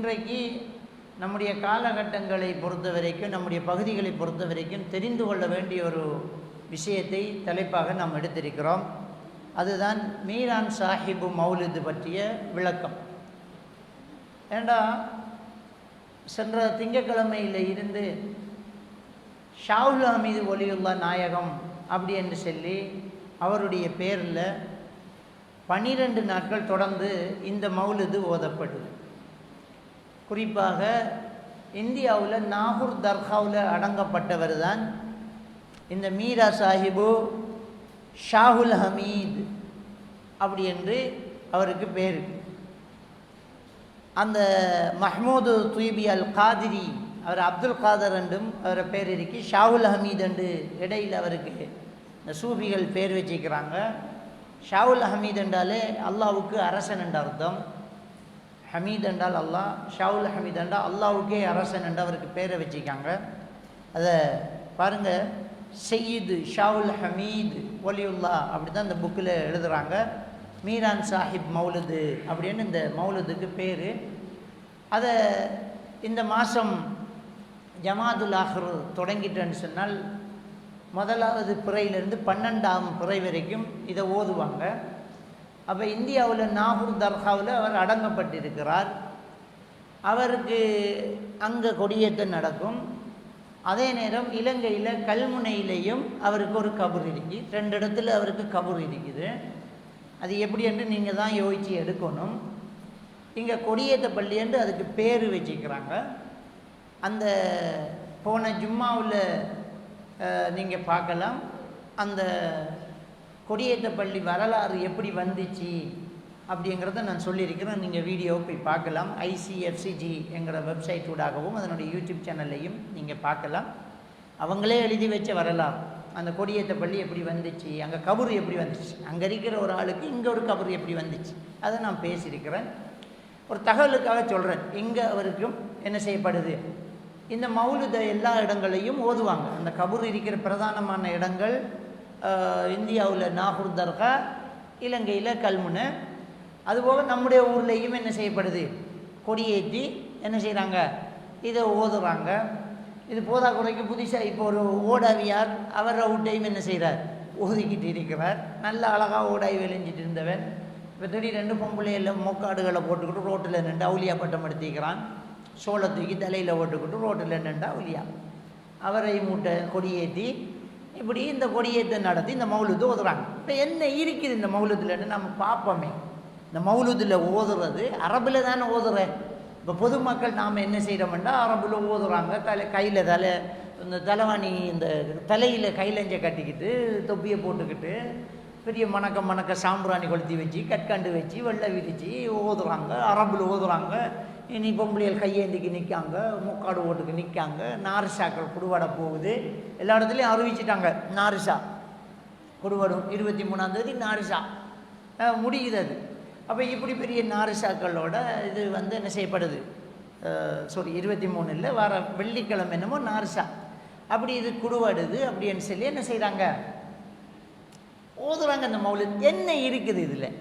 இன்றைக்கு நம்முடைய காலகட்டங்களை பொறுத்த வரைக்கும், நம்முடைய பகுதிகளை பொறுத்த வரைக்கும் தெரிந்து கொள்ள வேண்டிய ஒரு விஷயத்தை தலைப்பாக நாம் எடுத்திருக்கிறோம். அதுதான் மீரான் சாஹிபு மௌலிது பற்றிய விளக்கம். ஏண்டா சென்ற திங்கக்கிழமையில் இருந்து ஷாவுல் ஹமீது ஒலியுல்லா நாயகம் அப்படி என்று சொல்லி அவருடைய பேரில் 12 நாட்கள் தொடர்ந்து இந்த மௌலிது ஓதப்படுது. குறிப்பாக இந்தியாவில் நாகூர் தர்காவில் அடங்கப்பட்டவர் தான் இந்த மீரா சாஹிபு ஷாஹுல் ஹமீத் அப்படி என்று அவருக்கு பேர். அந்த மஹ்மூது துய்பி அல் காதிரி, அவர் அப்துல் காதர் என்றும் அவரை பேர் இருக்கி, ஷாஹுல் ஹமீத் என்று இடையில் அவருக்கு இந்த சூஃபிகள் பேர் வச்சுக்கிறாங்க. ஷாஹுல் ஹமீத் என்றாலே அல்லாவுக்கு அரசன் என்ற அர்த்தம். ஹமீத் என்றால் அல்லாஹ், ஷாவுல் ஹமீத் என்றால் அல்லாவுக்கே அரசன் என்று அவருக்கு பேரை வச்சுக்காங்க. அதை பாருங்கள், சையீது ஷாவுல் ஹமீத் ஒலியுல்லா அப்படி தான் இந்த புக்கில் எழுதுகிறாங்க. மீரான் சாஹிப் மௌலுது அப்படின்னு இந்த மௌலுதுக்கு பேர். அதை இந்த மாதம் ஜமாதுல் ஆஹிர் தொடங்கிட்டேன்னு சொன்னால் முதலாவது பிறையிலிருந்து 12ஆம் பிறை வரைக்கும் இதை ஓதுவாங்க. அப்போ இந்தியாவில் நாகூர் தர்காவில் அவர் அடங்கப்பட்டிருக்கிறார். அவருக்கு அங்கே கொடியேற்றம் நடக்கும். அதே நேரம் இலங்கையில் கல்முனையிலையும் அவருக்கு ஒரு கபூர் இருக்குது. 2 இடத்துல அவருக்கு கபூர் இருக்குது. அது எப்படி என்று நீங்கள் தான் யோசித்து எடுக்கணும். இங்கே கொடியேற்ற பள்ளி என்று அதுக்கு பேர் வச்சுக்கிறாங்க. அந்த போன ஜும்மாவில் நீங்கள் பார்க்கலாம், அந்த கொடியேற்ற பள்ளி வரலாறு எப்படி வந்துச்சு அப்படிங்கிறத நான் சொல்லியிருக்கிறேன். நீங்கள் வீடியோவை போய் பார்க்கலாம். ICFCG என்கிற வெப்சைட் ஊடாகவும் அதனுடைய யூடியூப் சேனல்லையும் நீங்கள் பார்க்கலாம். அவங்களே எழுதி வச்ச வரலாறு, அந்த கொடியேற்ற பள்ளி எப்படி வந்துச்சு, அங்கே கபூர் எப்படி வந்துச்சு, அங்கே இருக்கிற ஒரு ஆளுக்கு இங்கே ஒரு கபூர் எப்படி வந்துச்சு, அதை நான் பேசியிருக்கிறேன். ஒரு தகவலுக்காக சொல்கிறேன். இங்கே அவருக்கும் என்ன செய்யப்படுது, இந்த மௌலுத எல்லா இடங்களையும் ஓதுவாங்க. அந்த கபூர் இருக்கிற பிரதானமான இடங்கள் இந்தியாவில் நாகூர் தர்கா, இலங்கையில் கல்முனை, அதுபோக நம்முடைய ஊர்லேயும் என்ன செய்யப்படுது, கொடியேற்றி என்ன செய்கிறாங்க, இதை ஓதுறாங்க. இது போதா குறைக்கு புதுசாக இப்போ ஒரு ஓடாவியார் அவர் அவுட்டையும் என்ன செய்கிறார், ஓதிக்கிட்டு இருக்கிறார். நல்ல அழகாக ஓடாய் விளைஞ்சிட்டு இருந்தவன் இப்போ திடீர் 2 பொம்பளையில் மொக்காடுகளை போட்டுக்கிட்டு ரோட்டில் நின்று அவுலியா பட்டம் எடுத்திக்கிறான். சோளை தூக்கி தலையில் போட்டுக்கிட்டு ரோட்டில் நின்று அவுலியா. அவரை மூட்டை கொடியேற்றி இப்படி இந்த கொடியேற்ற நடத்தி இந்த மௌலுது ஓதுறாங்க. இப்போ என்ன இருக்குது இந்த மௌலுதுலன்னு நம்ம பார்ப்போமே. இந்த மௌலுதில் ஓதுறது அரபில் தானே ஓதுறேன். இப்போ பொதுமக்கள் நாம் என்ன செய்கிறோம்னா அரபில் ஓதுறாங்க. கையில் இந்த தலைவாணி, இந்த தலையில் கைலஞ்சை கட்டிக்கிட்டு தொப்பியை போட்டுக்கிட்டு பெரிய மணக்க சாம்பிராணி கொளுத்தி வச்சு கற்கண்டு வச்சு வெள்ளை விரித்து ஓதுறாங்க, அரபில் ஓதுறாங்க. இனி பொம்பளைகள் கையேந்திக்கு நிற்காங்க, முக்காடு ஓட்டுக்கு நிற்காங்க. நாரிசாக்கள் குடுவாட போகுது, எல்லா இடத்துலையும் அறிவிச்சிட்டாங்க. நாரிசா குடுவாடும் 23ஆம் தேதி நாரிசா முடியுது அது. அப்போ இப்படி பெரிய நாரிசாக்களோட இது என்ன செய்யப்படுது, 23 இல்லை, வர வெள்ளிக்கிழமை என்னமோ நாரிசா அப்படி இது குடுவாடுது அப்படின்னு சொல்லி என்ன செய்கிறாங்க, ஓதுறாங்க. இந்த மௌலுத் என்ன இருக்குது இதில்.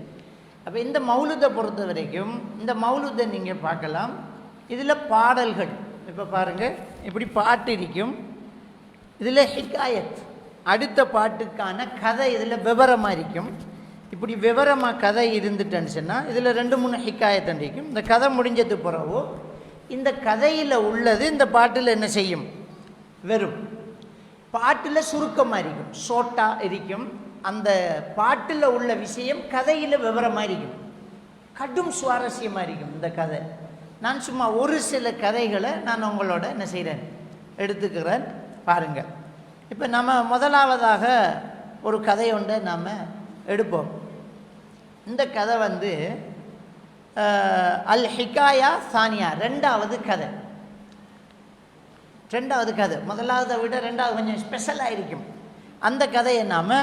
அப்போ இந்த மௌலுதை பொறுத்த வரைக்கும் இந்த மௌலுதை நீங்கள் பார்க்கலாம். இதில் பாடல்கள் இப்போ பாருங்கள், இப்படி பாட்டு இருக்கும். இதில் ஹிகாயத், அடுத்த பாட்டுக்கான கதை இதில் விவரமாக இருக்கும். இப்படி விவரமாக கதை இருந்துட்டேன்னு சொன்னால் இதில் 2-3 ஹிகாயத் இருக்கும். இந்த கதை முடிஞ்சது பிறகு இந்த கதையில் உள்ளது இந்த பாட்டில் என்ன செய்யும், வெறும் பாட்டில் சுருக்கமாக இருக்கும், ஷோட்டா இருக்கும். அந்த பாட்டில் உள்ள விஷயம் கதையில் விவரமாக இருக்கும், கடும் சுவாரஸ்யமாக இருக்கும் இந்த கதை. நான் சும்மா ஒரு சில கதைகளை நான் உங்களோட என்ன செய்கிறேன், எடுத்துக்கிறேன். பாருங்கள். இப்போ நம்ம முதலாவதாக ஒரு கதை ஒன்றை நாம் எடுப்போம். இந்த கதை அல் ஹிகாயா சானியா, 2வது கதை. 2வது கதை முதலாவதை விட 2வது கொஞ்சம் ஸ்பெஷலாக இருக்கும். அந்த கதையை நாம்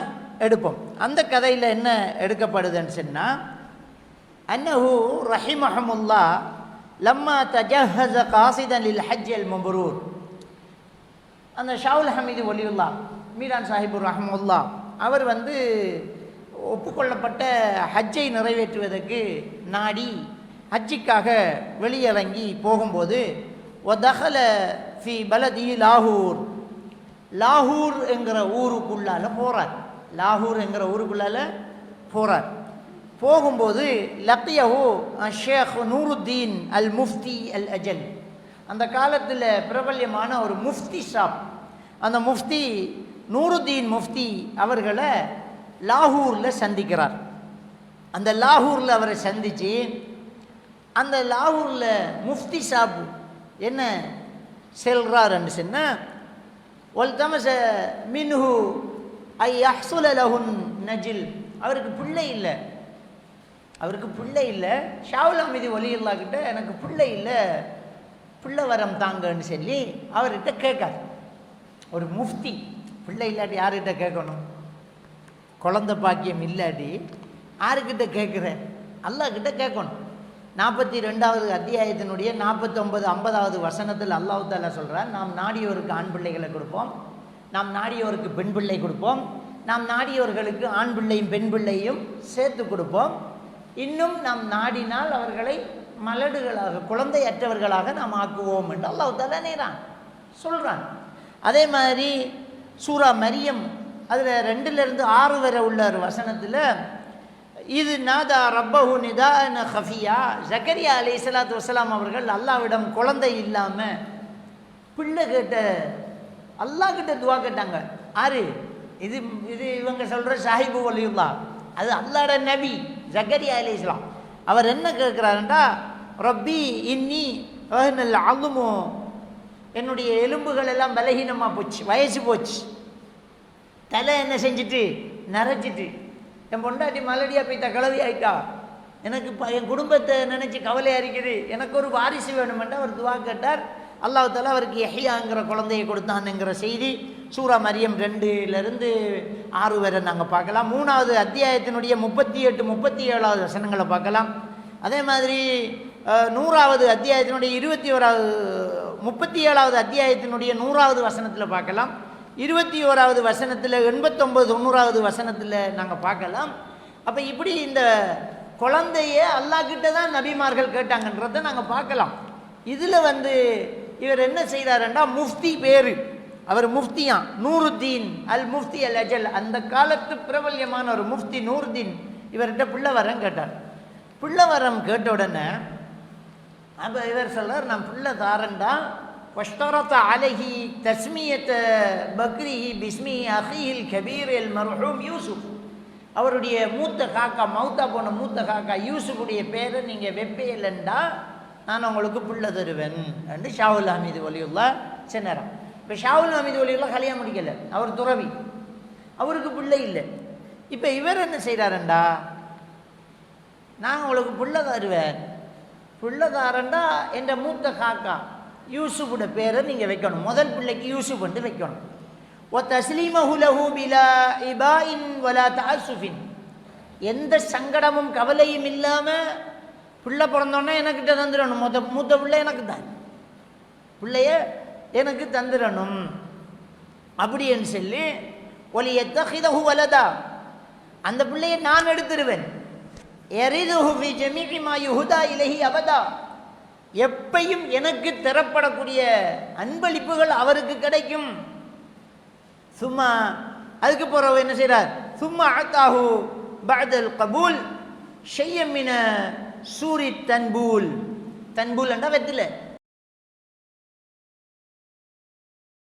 எடுப்போம். அந்த கதையில் என்ன எடுக்கப்படுதுன்னு சொன்னால், அன்னஹு ரஹிமஹமுல்லா லம்மா தஜஹஸ காசிதன் லில் ஹஜ் அல் மப்ரூர். அந்த ஷாவுல் ஹமீது ஒலியுல்லா மீரான் சாஹிபுர் ரஹமுல்லா அவர் ஒப்புக்கொள்ளப்பட்ட ஹஜ்ஜை நிறைவேற்றுவதற்கு நாடி ஹஜ்ஜிக்காக வெளியிறங்கி போகும்போது ஒதகல ஃபி பலதி லாகூர், லாகூர் என்கிற ஊருக்குள்ளால போகிறார். லாகூர் என்கிற ஊருக்குள்ளால போகிறார். போகும்போது லக்கியஹு ஷேக் நூருத்தீன் அல் முஃப்தி அல் அஜல், அந்த காலத்தில் பிரபல்யமான ஒரு முஃப்தி ஷாப், அந்த முஃப்தி நூருத்தீன் முஃப்தி அவர்களை லாகூரில் சந்திக்கிறார். அந்த லாகூரில் அவரை சந்தித்து அந்த லாகூரில் முஃப்தி ஷாப் என்ன செல்றாருன்னு சொன்னால், ஒல் தமச மின்ஹு ஐ அஹ்சுல லஹுன் நஜில், அவருக்கு பிள்ளை இல்லை, அவருக்கு பிள்ளை இல்லை. ஷாவுல் ஹமீது வலியுல்லா கிட்ட எனக்கு பிள்ளை இல்லை, பிள்ளை வரம் தாங்கன்னு சொல்லி அவர்கிட்ட கேட்கார். ஒரு முஃப்தி பிள்ளை இல்லாட்டி யார்கிட்ட கேட்கணும்? குழந்தை பாக்கியம் இல்லாட்டி யாருக்கிட்ட கேட்குற? அல்லாஹ்கிட்ட கேட்கணும். 42வது அத்தியாயத்தினுடைய 49, 50வது வசனத்தில் அல்லாஹ் தஆலா சொல்கிறார், நாம் நாடியோருக்கு ஆண் பிள்ளைகளை கொடுப்போம், நாம் நாடியோருக்கு பெண் பிள்ளை கொடுப்போம், நாம் நாடியோர்களுக்கு ஆண் பிள்ளையும் பெண் பிள்ளையும் சேர்த்து கொடுப்போம், இன்னும் நாம் நாடினால் அவர்களை மலடுகளாக குழந்தையற்றவர்களாக நாம் ஆக்குவோம் என்று அல்லாஹ் தஆலா நேரான் சொல்கிறான். அதே மாதிரி சூரா மரியம் அதில் 2லிருந்து 6 வரை உள்ள ஒரு வசனத்தில் இது நாதா ரப்பஹு நிதான ஹஃபியா, ஜக்கரியா அலைஹிஸ்ஸலாத்து வஸ்ஸலாம் அவர்கள் அல்லாஹ்விடம் குழந்தை இல்லாமல் பிள்ளை கேட்ட, அல்லாஹ் கிட்ட துவா கேட்டாங்க. ஆறு இது இது இவங்க சொல்கிற சாஹிபு வலியுல்லா, அது அல்லாஹ்ட நபி ஜக்கரியா அலைஹிஸ்ஸலாம். அவர் என்ன கேட்குறாருண்டா, ரப்பி இன்னி வஹனல் அலுமு, என்னுடைய எலும்புகள் எல்லாம் பலகீனமாக போச்சு, வயசு போச்சு, தலை என்ன செஞ்சுட்டு நரைச்சிட்டு, என் பொண்டாட்டி மலடியாக போய்த்தா கிளவி ஆயிட்டா, எனக்கு என் குடும்பத்தை நினச்சி கவலையாக இருக்குது, எனக்கு ஒரு வாரிசு வேணுமென்று அவர் துவா கேட்டார். அல்லாஹ் தஆலா அவருக்கு யஹ்யாங்கிற குழந்தையை கொடுத்தான்ங்கிற செய்தி சூரா மரியம் 2லிருந்து 6 வரை நாங்கள் பார்க்கலாம். 3வது அத்தியாயத்தினுடைய 38, 37வது வசனங்களை பார்க்கலாம். அதே மாதிரி 100வது அத்தியாயத்தினுடைய 37வது அத்தியாயத்தினுடைய 100வது வசனத்தில் பார்க்கலாம். 21வது வசனத்தில் 89, 90வது வசனத்தில் நாங்கள் பார்க்கலாம். அப்போ இப்படி இந்த குழந்தைய அல்லாஹ்கிட்ட தான் நபிமார்கள் கேட்டாங்கன்றதை நாங்கள் பார்க்கலாம். இதில் இவர் என்ன செய்கிறாருண்டா, முஃப்தி பேர், அவர் முஃப்தியா நூருத்தீன் அல் முஃப்தி அல் அஜல், அந்த காலத்து பிரபல்யமான ஒரு முஃப்தி நூருத்தீன் இவர்கிட்ட பிள்ளை வரம் கேட்டார். பிள்ளை வரம் கேட்ட உடனே அப்போ இவர் சொல்றார், நான் பிள்ளை தாரண்டா, வஷ்தரத அலைஹி தஸ்மியத பக்ரிஹி பிஸ்மி அஹீல் கபீர் அல் மர்ஹூம் யூசுப், அவருடைய மூத்த காக்கா, மௌத்தா போன மூத்த காக்கா யூசுஃபுடைய பேரை நீங்கள் வெப்பையிலண்டா நான் உங்களுக்கு பிள்ளை தருவேன் என்று ஷாவுல் ஹமீது வலியுல்லா சொன்னாராம். இப்போ ஷாவுல் ஹமீது வலியுல்லா கல்யாணம் முடிக்கலை, அவர் துறவி, அவருக்கு பிள்ளை இல்லை. இப்போ இவர் என்ன செய்கிறாரண்டா, நான் உங்களுக்கு பிள்ளை தருவேன், பிள்ளை தாரண்டா என்ற மூத்த காக்கா யூசுஃபோட பேரை நீங்கள் வைக்கணும், முதல் பிள்ளைக்கு யூசுஃப் என்று வைக்கணும். ஒ தஸ்லீமஹு லஹு பிலா இபாஇன் வலா தஅஸ்ஸுஃபின், எந்த சங்கடமும் கவலையும் இல்லாமல் பிள்ளை பிறந்தோன்னே எனக்கிட்ட தந்துடணும், மூத்த பிள்ளை எனக்கு தான், பிள்ளைய எனக்கு தந்துடணும் அப்படின்னு சொல்லி ஒலி எத்தஹிதஹு வலதா, அந்த பிள்ளையை நான் எடுத்துருவேன், எரிதுஹு ஃபி ஜமீஇ மா யுஹதா இலைஹி அபதா, எப்பையும் எனக்கு தரப்படக்கூடிய அன்பளிப்புகள் அவருக்கு கிடைக்கும். சும்மா அதுக்கு பிறகு என்ன செய்கிறார், சும்மா அத்தாஹு பஅதல் கபூல் ஷையம் மின சூரி தன்பூல், தன்பூல் என்றால் வெத்தில,